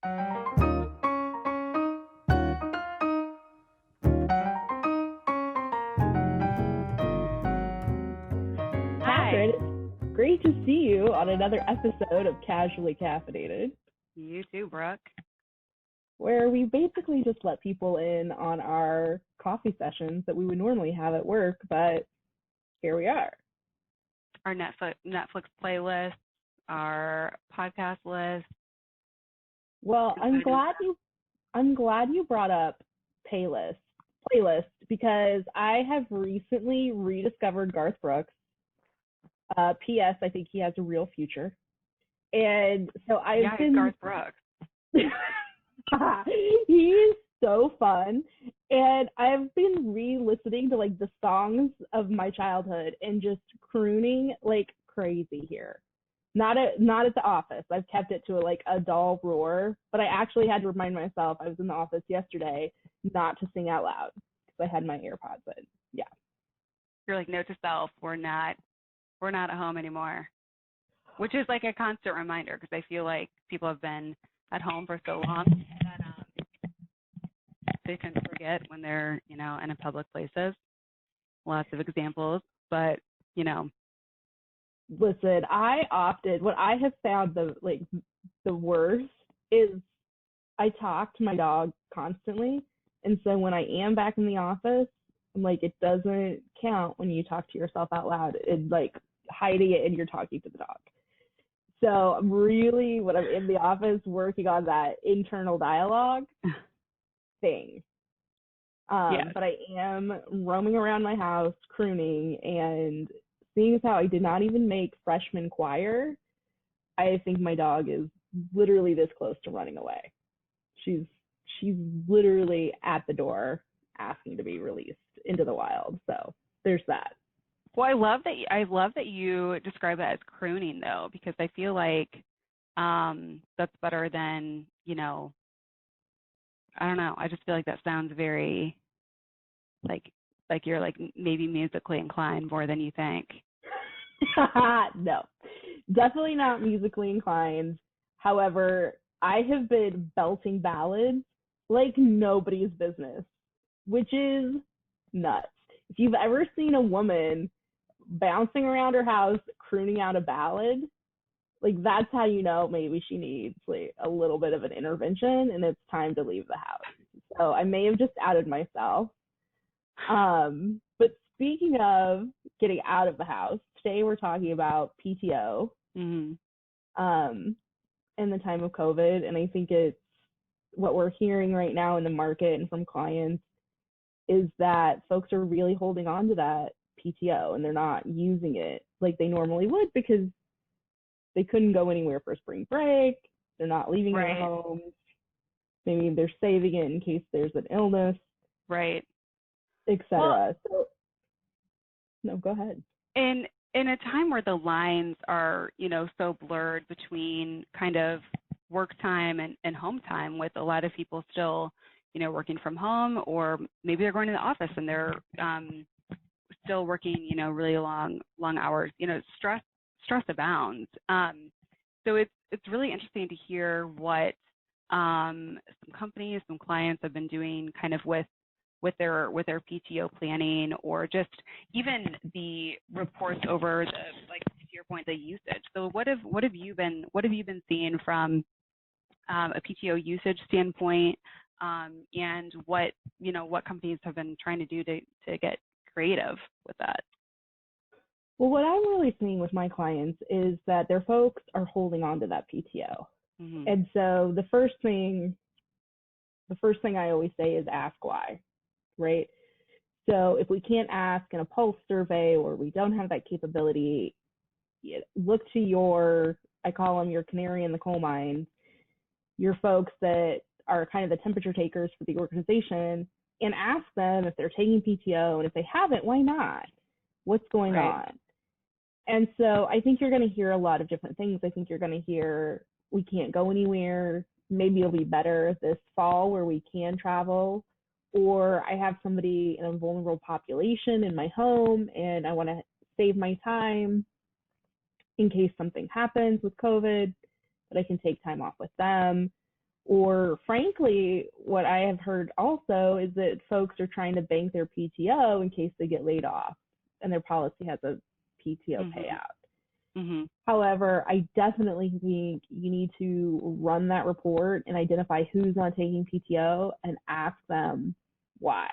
Hi. Katherine, it's great to see you on another episode of Casually Caffeinated, You too, Brooke. where we basically just let people in on our coffee sessions that we would normally have at work, but here we are. Our Netflix playlist, our podcast list. Well, I'm glad you brought up playlist because I have recently rediscovered Garth Brooks. P.S. I think he has a real future, and so I've been Garth Brooks. He's so fun. And I've been re-listening to like the songs of my childhood and just crooning like crazy here. Not at the office. I've kept it to a dull roar, but I actually had to remind myself I was in the office yesterday not to sing out loud because I had my AirPods in. Yeah. You're like, note to self, we're not at home anymore, which is like a constant reminder because I feel like people have been at home for so long that they can forget when they're, in a public places. Lots of examples, but, Listen, what I have found the worst is I talk to my dog constantly. And so when I am back in the office, I'm like, it doesn't count when you talk to yourself out loud. It's like hiding it and you're talking to the dog. So I'm really, when I'm in the office, working on that internal dialogue thing. But I am roaming around my house, crooning, and seeing as how I did not even make freshman choir, I think my dog is literally this close to running away. She's literally at the door asking to be released into the wild. So there's that. Well, I love that you describe that as crooning though, because I feel like that's better than, I don't know. I just feel like that sounds very like you're like maybe musically inclined more than you think. No, definitely not musically inclined. However, I have been belting ballads like nobody's business, which is nuts. If you've ever seen a woman bouncing around her house crooning out a ballad, like that's how you know maybe she needs like a little bit of an intervention and it's time to leave the house. So I may have just outed myself. But speaking of getting out of the house, today we're talking about PTO. Mm-hmm. In the time of COVID, and I think it's what we're hearing right now in the market and from clients is that folks are really holding on to that PTO and they're not using it like they normally would because they couldn't go anywhere for spring break. They're not leaving their homes. Maybe they're saving it in case there's an illness. Right. Etc. Well, so no, go ahead. In a time where the lines are, so blurred between kind of work time and home time, with a lot of people still, working from home, or maybe they're going to the office and they're still working, really long hours. Stress abounds. So it's really interesting to hear what some companies, some clients have been doing kind of with their PTO planning, or just even the reports over the, like, to your point, the usage. So what have you been seeing from a PTO usage standpoint, and what companies have been trying to do to get creative with that? Well, what I'm really seeing with my clients is that their folks are holding on to that PTO. Mm-hmm. And so the first thing I always say is ask why, right? So if we can't ask in a pulse survey, or we don't have that capability, look to I call them your canary in the coal mine, your folks that are kind of the temperature takers for the organization, and ask them if they're taking PTO, and if they haven't, why not? What's going on? And so I think you're going to hear a lot of different things. I think you're going to hear we can't go anywhere. Maybe it'll be better this fall where we can travel. Or I have somebody in a vulnerable population in my home and I want to save my time in case something happens with COVID, but I can take time off with them. Or frankly, what I have heard also is that folks are trying to bank their PTO in case they get laid off and their policy has a PTO payout. However, I definitely think you need to run that report and identify who's not taking PTO and ask them why.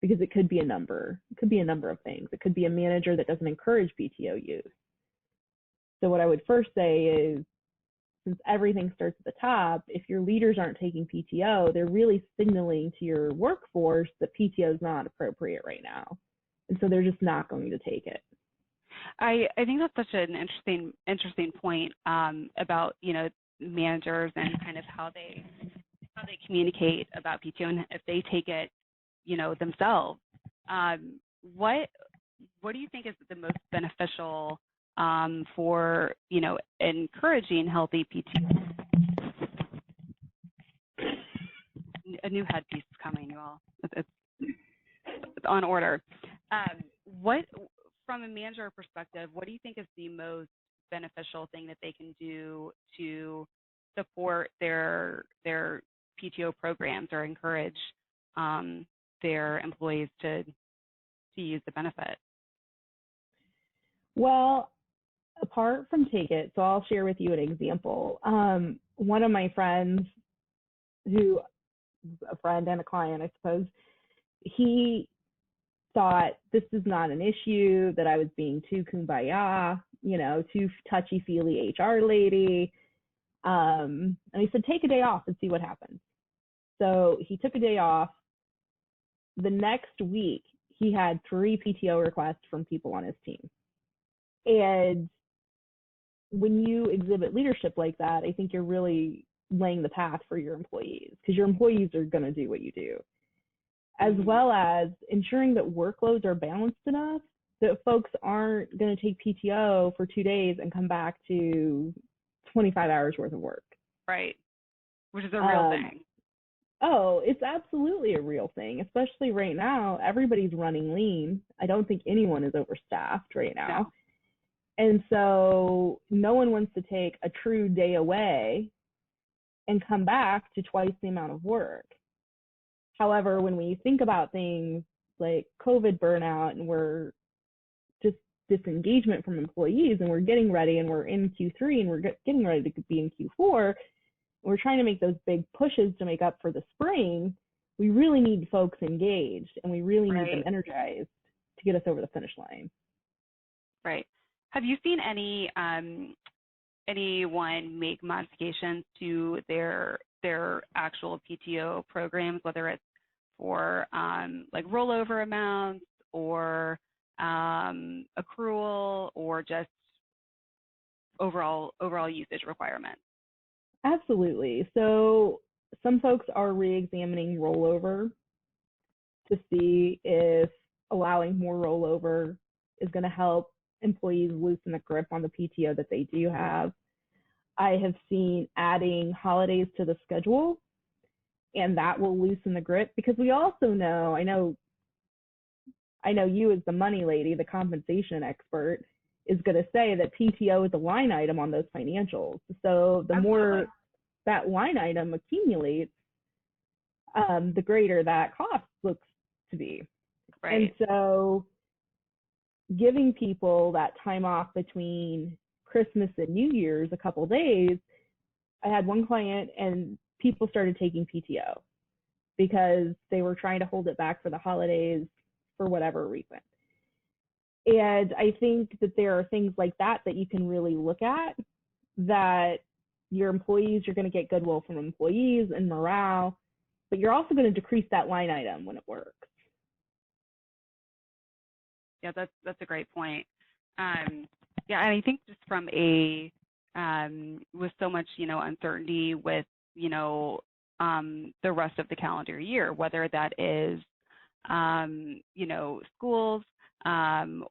Because it could be a number. It could be a number of things. It could be a manager that doesn't encourage PTO use. So what I would first say is, since everything starts at the top, if your leaders aren't taking PTO, they're really signaling to your workforce that PTO is not appropriate right now. And so they're just not going to take it. I think that's such an interesting point about, managers and kind of how they communicate about PTO and if they take it, themselves. What do you think is the most beneficial for, encouraging healthy PTO? A new headpiece is coming, you all. It's on order. What, from a manager perspective, what do you think is the most beneficial thing that they can do to support their PTO programs or encourage their employees to use the benefit? Well, apart from take it, so I'll share with you an example. One of my friends, who a friend and a client, I suppose, he thought this is not an issue, that I was being too kumbaya, too touchy-feely HR lady. And he said, take a day off and see what happens. So he took a day off. The next week, he had 3 PTO requests from people on his team. And when you exhibit leadership like that, I think you're really laying the path for your employees, because your employees are going to do what you do, as well as ensuring that workloads are balanced enough that folks aren't going to take PTO for 2 days and come back to 25 hours worth of work. Right, which is a real thing. Oh, it's absolutely a real thing, especially right now. Everybody's running lean. I don't think anyone is overstaffed right now. No. And so no one wants to take a true day away and come back to twice the amount of work. However, when we think about things like COVID burnout and we're just disengagement from employees and we're getting ready and we're in Q3 and we're getting ready to be in Q4, we're trying to make those big pushes to make up for the spring, we really need folks engaged and we really need them energized to get us over the finish line. Right. Have you seen anyone make modifications to their actual PTO programs, whether it's for like rollover amounts or accrual or just overall usage requirements? Absolutely. So some folks are re-examining rollover to see if allowing more rollover is going to help employees loosen the grip on the PTO that they do have. I have seen adding holidays to the schedule, and that will loosen the grip, because we also know, I know you as the money lady, the compensation expert, is going to say that PTO is a line item on those financials. So the more that line item accumulates, the greater that cost looks to be. Right. And so giving people that time off between Christmas and New Year's, a couple days, I had one client and people started taking PTO because they were trying to hold it back for the holidays for whatever reason. And I think that there are things like that that you can really look at, that your employees, you're going to get goodwill from employees and morale, but you're also going to decrease that line item when it works. Yeah, that's a great point. Yeah, and I think just from a with so much uncertainty with the rest of the calendar year, whether that is schools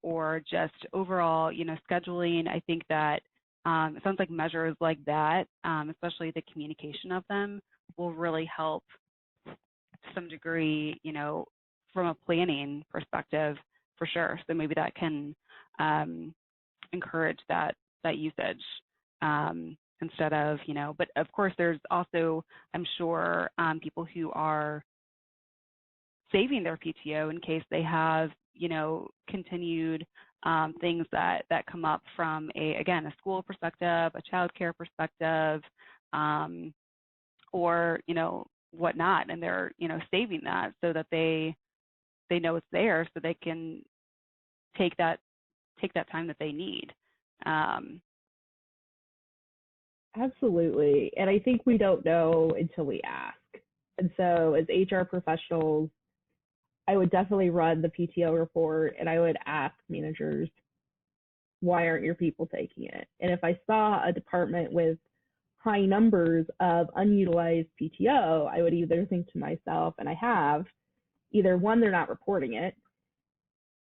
or just overall scheduling, I think that it sounds like measures like that, especially the communication of them, will really help to some degree, from a planning perspective, for sure. So maybe that can encourage that usage. instead of, but of course there's also, I'm sure, people who are saving their PTO in case they have, continued things that come up from a school perspective, a childcare perspective, or, whatnot, and they're, saving that so that they know it's there so they can take that time that they need. Absolutely. And I think we don't know until we ask. And so as HR professionals, I would definitely run the PTO report and I would ask managers, why aren't your people taking it? And if I saw a department with high numbers of unutilized PTO, I would either think to myself, and I have, either one, they're not reporting it,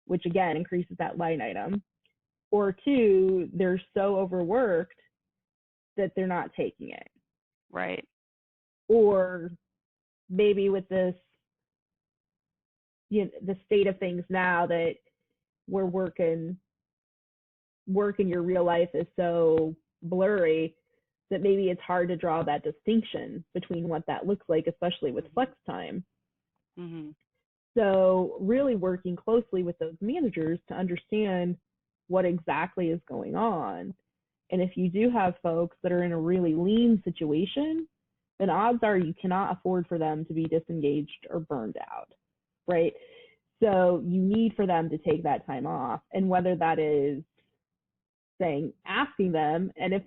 which again increases that line item, or two, they're so overworked that they're not taking it. Right. Or maybe with this, the state of things now that we're working your real life is so blurry that maybe it's hard to draw that distinction between what that looks like, especially with flex time. Mm-hmm. So really working closely with those managers to understand what exactly is going on. And if you do have folks that are in a really lean situation, then odds are you cannot afford for them to be disengaged or burned out, right? So you need for them to take that time off. And whether that is asking them, and if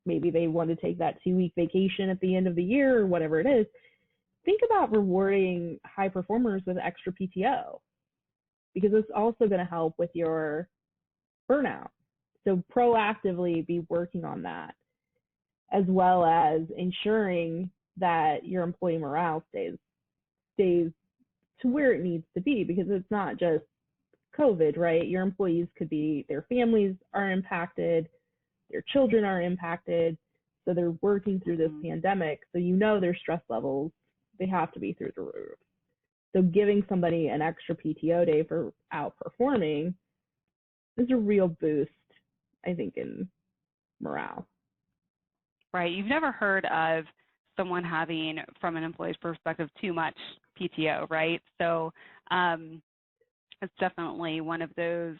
maybe they want to take that 2-week vacation at the end of the year or whatever it is, think about rewarding high performers with extra PTO, because it's also going to help with your burnout. So proactively be working on that, as well as ensuring that your employee morale stays to where it needs to be, because it's not just COVID, right? Your employees could be, their families are impacted, their children are impacted, so they're working through this pandemic, so their stress levels, they have to be through the roof. So giving somebody an extra PTO day for outperforming is a real boost, I think, in morale. Right. You've never heard of someone having, from an employee's perspective, too much PTO, right? So it's definitely one of those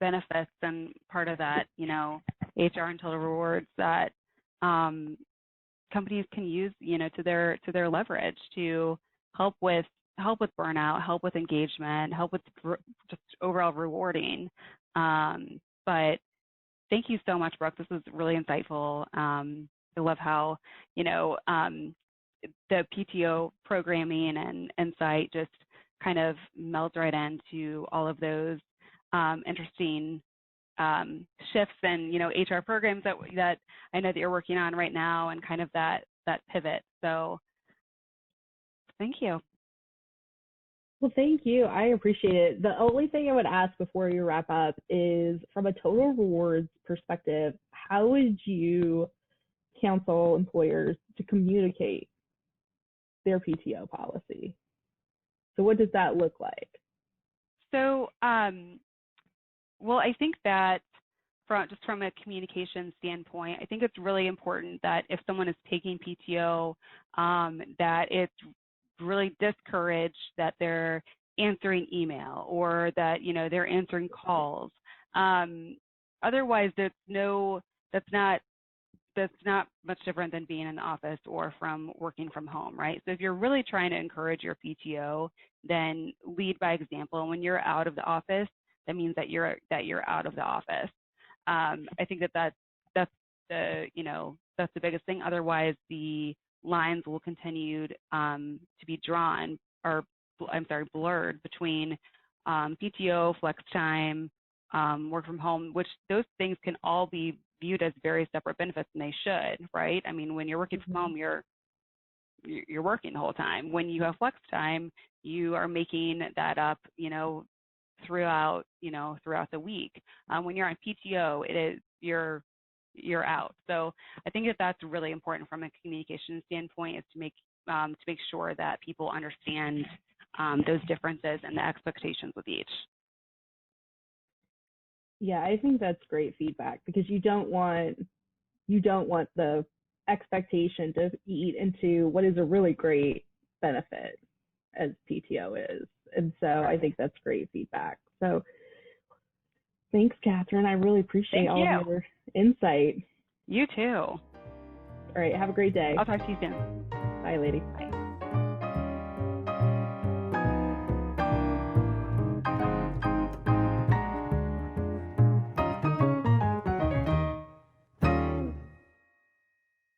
benefits and part of that, HR and total rewards that companies can use, to their leverage to help with burnout, help with engagement, help with just overall rewarding. But thank you so much, Brooke. This was really insightful. I love how, the PTO programming and insight just kind of melds right into all of those interesting shifts and, HR programs that I know that you're working on right now, and kind of that pivot. So thank you. Well, thank you. I appreciate it. The only thing I would ask before you wrap up is, from a total rewards perspective, how would you counsel employers to communicate their PTO policy? So what does that look like? So, well, I think that from a communication standpoint, I think it's really important that if someone is taking PTO, that it's really discouraged that they're answering email or that, they're answering calls. Otherwise, that's not much different than being in the office or from working from home, right? So if you're really trying to encourage your PTO, then lead by example. And when you're out of the office, that means that you're out of the office. I think that's the that's the biggest thing. Otherwise, the lines will continue to be blurred between PTO, flex time, work from home, which those things can all be viewed as very separate benefits, and they should, right? I mean, when you're working from home, you're working the whole time. When you have flex time, you are making that up, throughout the week. When you're on PTO, you're out. So I think that's really important from a communication standpoint, is to make sure that people understand those differences and the expectations with each. Yeah, I think that's great feedback, because you don't want you don't want the expectation to eat into what is a really great benefit as PTO is. And so I think that's great feedback. So thanks, Katherine. I really appreciate all of your insight. You too. All right. Have a great day. I'll talk to you soon. Bye, lady. Bye.